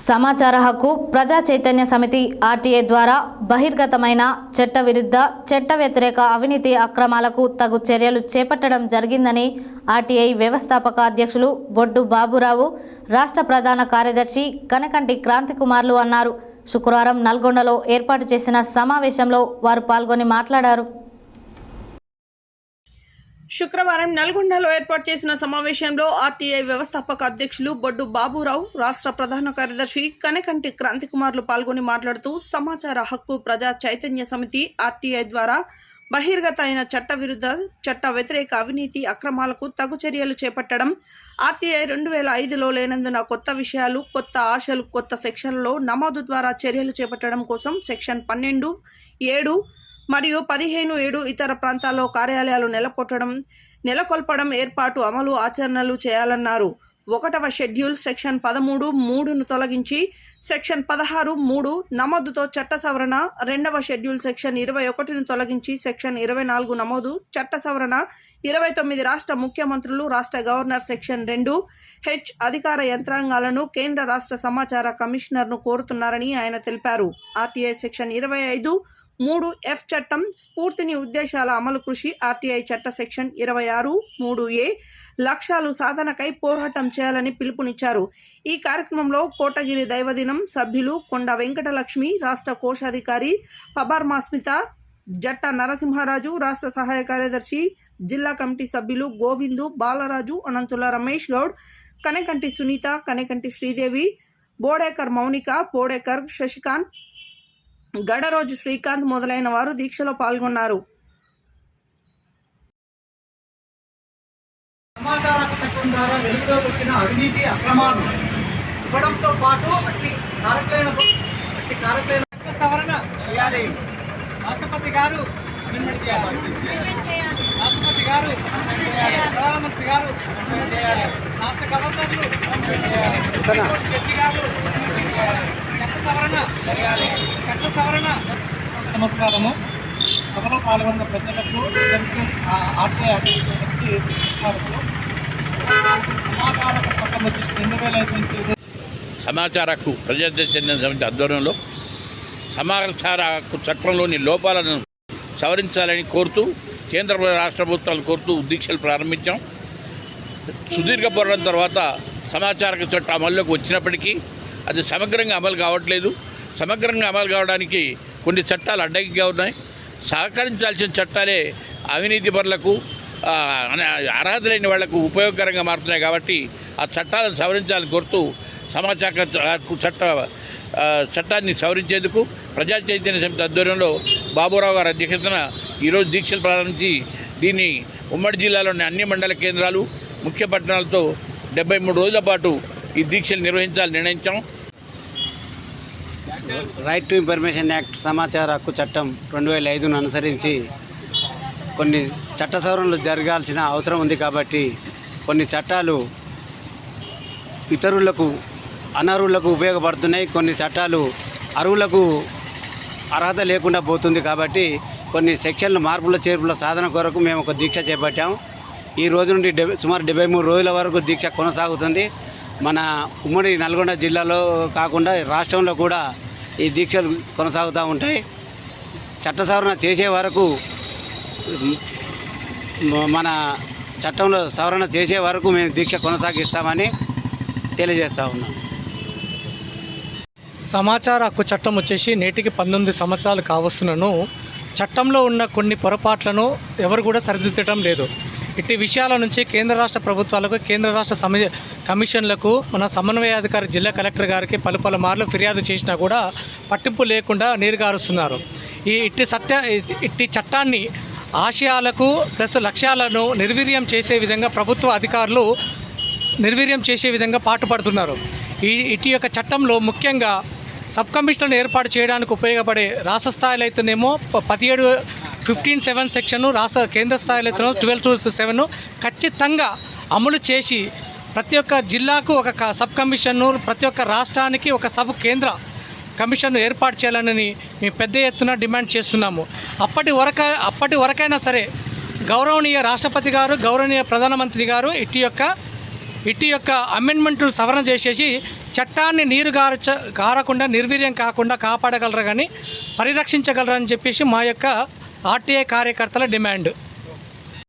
సమాచార హక్కు ప్రజా చైతన్య సమితి ఆర్టీఐ ద్వారా బహిర్గతమైన చట్ట విరుద్ధ చట్ట వ్యతిరేక అవినీతి అక్రమాలకు తగు చర్యలు చేపట్టడం జరిగిందని ఆర్టీఐ వ్యవస్థాపక అధ్యక్షులు బొడ్డు బాబురావు, రాష్ట్ర ప్రధాన కార్యదర్శి కనకంటి క్రాంతికుమార్లు అన్నారు. శుక్రవారం నల్గొండలో ఏర్పాటు చేసిన సమావేశంలో వారు పాల్గొని మాట్లాడారు. శుక్రవారం నల్గొండలో ఏర్పాటు చేసిన సమావేశంలో ఆర్టీఐ వ్యవస్థాపక అధ్యక్షులు బొడ్డు బాబురావు, రాష్ట్ర ప్రధాన కార్యదర్శి కనకంటి క్రాంతికుమార్లు పాల్గొని మాట్లాడుతూ సమాచార హక్కు ప్రజా చైతన్య సమితి ఆర్టీఐ ద్వారా బహిర్గత అయిన చట్ట విరుద్ధ చట్ట వ్యతిరేక అవినీతి అక్రమాలకు తగు చర్యలు చేపట్టడం, ఆర్టీఐ 2005లో లేనందున కొత్త విషయాలు, కొత్త ఆశలు, కొత్త సెక్షన్లలో నమోదు ద్వారా చర్యలు చేపట్టడం కోసం సెక్షన్ 12(7) మరియు 15(7) ఇతర ప్రాంతాల్లో కార్యాలయాలు నెలకొల్పడం, ఏర్పాటు, అమలు, ఆచరణలు చేయాలన్నారు. 1వ షెడ్యూల్ సెక్షన్ 13(3)ను తొలగించి సెక్షన్ 16(3) నమోదుతో చట్ట సవరణ, 2వ షెడ్యూల్ సెక్షన్ 21ను తొలగించి సెక్షన్ 24 నమోదు, చట్ట సవరణ, 29 రాష్ట్ర ముఖ్యమంత్రులు, రాష్ట్ర గవర్నర్ సెక్షన్ 2(h) అధికార యంత్రాంగాలను కేంద్ర రాష్ట్ర సమాచార కమిషనర్ను కోరుతున్నారని ఆయన తెలిపారు. ఆర్టీఐ సెక్షన్ 25(3)(f) చట్టం స్ఫూర్తిని, ఉద్దేశాల అమలు కృషి, ఆర్టీఐ చట్ట సెక్షన్ 26(3)(a) లక్ష్యాలు సాధనకై పోరాటం చేయాలని పిలుపునిచ్చారు. ఈ కార్యక్రమంలో కోటగిరి దైవదినం సభ్యులు కొండ వెంకటలక్ష్మి, రాష్ట్ర కోశాధికారి పబార్మాస్మిత, జట్ట నరసింహరాజు, రాష్ట్ర సహాయ కార్యదర్శి, జిల్లా కమిటీ సభ్యులు గోవిందు, బాలరాజు, అనంతుల రమేష్ గౌడ్, కనకంటి సునీత, కనకంటి శ్రీదేవి, బోడేకర్ మౌనిక, బోడేకర్ శశికాంత్, గడరోజు శ్రీకాంత్ మొదలైన వారు దీక్షలో పాల్గొన్నారు. సమాచార చట్టం ద్వారా వెలుగులోకి వచ్చిన అవినీతి అక్రమాలు ఇవ్వడంతో పాటు అట్టి కారకులైన సవరణ చేయాలి. రాష్ట్రపతి గారు రాష్ట్రపతి గారు ప్రధానమంత్రి గారు, రాష్ట్ర గవర్నర్లు, జడ్జి గారు చట్ట సవరణ. నమస్కారము. సభలో పాల్గొన్న పెద్దలకు, ఆర్టీఐ అధ్యక్షులకి నమస్కారములు. సమాచార చట్టం వచ్చి 2005 సమాచార హక్కు ప్రజా చైతన్య సమితి ఆధ్వర్యంలో సమాచార హక్కు చట్టంలోని లోపాలను సవరించాలని కోరుతూ కేంద్ర రాష్ట్ర ప్రభుత్వాలు కోరుతూ దీక్షలు ప్రారంభించాం. సుదీర్ఘ పోరాటం తర్వాత సమాచార హక్కు చట్టం అమల్లోకి వచ్చినప్పటికీ అది సమగ్రంగా అమలు కావట్లేదు. సమగ్రంగా అమలు కావడానికి కొన్ని చట్టాలు అడ్డంకిగా ఉన్నాయి. సహకరించాల్సిన చట్టాలే అవినీతి పరులకు, అర్హత లేని వాళ్లకు ఉపయోగకరంగా మారుతున్నాయి. కాబట్టి ఆ చట్టాలను సవరించాలని కోరుతూ సమాచార హక్కు చట్టాన్ని సవరించేందుకు ప్రజా చైతన్య సమితి ఆధ్వర్యంలో బాబురావు గారి అధ్యక్షతన ఈరోజు దీక్షలు ప్రారంభించి దీన్ని ఉమ్మడి జిల్లాలోని అన్ని మండల కేంద్రాలు, ముఖ్య పట్టణాలతో 73 రోజుల పాటు ఈ దీక్షలు నిర్వహించాలని నిర్ణయించాం. రైట్ టు ఇన్ఫర్మేషన్ యాక్ట్ సమాచార హక్కు చట్టం 2005ను అనుసరించి కొన్ని చట్ట సవరణలు జరగాల్సిన అవసరం ఉంది. కాబట్టి కొన్ని చట్టాలు ఇతరులకు, అనర్హులకు ఉపయోగపడుతున్నాయి. కొన్ని చట్టాలు అర్హులకు అర్హత లేకుండా పోతుంది. కాబట్టి కొన్ని సెక్షన్లు మార్పుల చేర్పుల సాధన కొరకు మేము ఒక దీక్ష చేపట్టాం. ఈ రోజు నుండి సుమారు 73 రోజుల వరకు దీక్ష కొనసాగుతుంది. మన ఉమ్మడి నల్గొండ జిల్లాలో కాకుండా రాష్ట్రంలో కూడా ఈ దీక్షలు కొనసాగుతూ ఉంటాయి. చట్ట సవరణ చేసే వరకు, మన చట్టంలో సవరణ చేసే వరకు మేము దీక్ష కొనసాగిస్తామని తెలియజేస్తూ ఉన్నాం. సమాచార హక్కు చట్టం వచ్చేసి నేటికి 19 సంవత్సరాలు కావస్తున్నను చట్టంలో ఉన్న కొన్ని పొరపాట్లను ఎవరు కూడా సరిదిద్దడం లేదు. ఇట్టి విషయాల నుంచి కేంద్ర రాష్ట్ర ప్రభుత్వాలకు, కేంద్ర రాష్ట్ర కమిషన్లకు మన సమన్వయాధికారి జిల్లా కలెక్టర్ గారికి పలు మార్లు ఫిర్యాదు చేసినా కూడా పట్టింపు లేకుండా నీరుగారుస్తున్నారు. ఇట్టి చట్టాన్ని ఆశయాలకు ప్లస్ లక్ష్యాలను నిర్వీర్యం చేసే విధంగా ప్రభుత్వ అధికారులు నిర్వీర్యం చేసే విధంగా పాటుపడుతున్నారు. ఇటు యొక్క చట్టంలో ముఖ్యంగా సబ్ కమిషనర్ను ఏర్పాటు చేయడానికి ఉపయోగపడే రాష్ట్ర స్థాయిలో అయితేనేమో 15(7) సెక్షను, రాష్ట్ర కేంద్ర స్థాయిలో అయితేనేమో 12(7) ఖచ్చితంగా అమలు చేసి ప్రతి ఒక్క జిల్లాకు ఒక సబ్ కమిషన్ను, ప్రతి ఒక్క రాష్ట్రానికి ఒక సబ్ కేంద్ర కమిషన్ను ఏర్పాటు చేయాలని మేము పెద్ద ఎత్తున డిమాండ్ చేస్తున్నాము. అప్పటి వరకైనా సరే గౌరవనీయ రాష్ట్రపతి గారు, గౌరవనీయ ప్రధానమంత్రి గారు ఇటు యొక్క అమెండ్మెంట్ సవరణ చేసేసి చట్టాన్ని నీరు గారకుండా నిర్వీర్యం కాకుండా కాపాడగలరు కానీ పరిరక్షించగలరని చెప్పేసి మా యొక్క ఆర్టీఐ కార్యకర్తల డిమాండ్.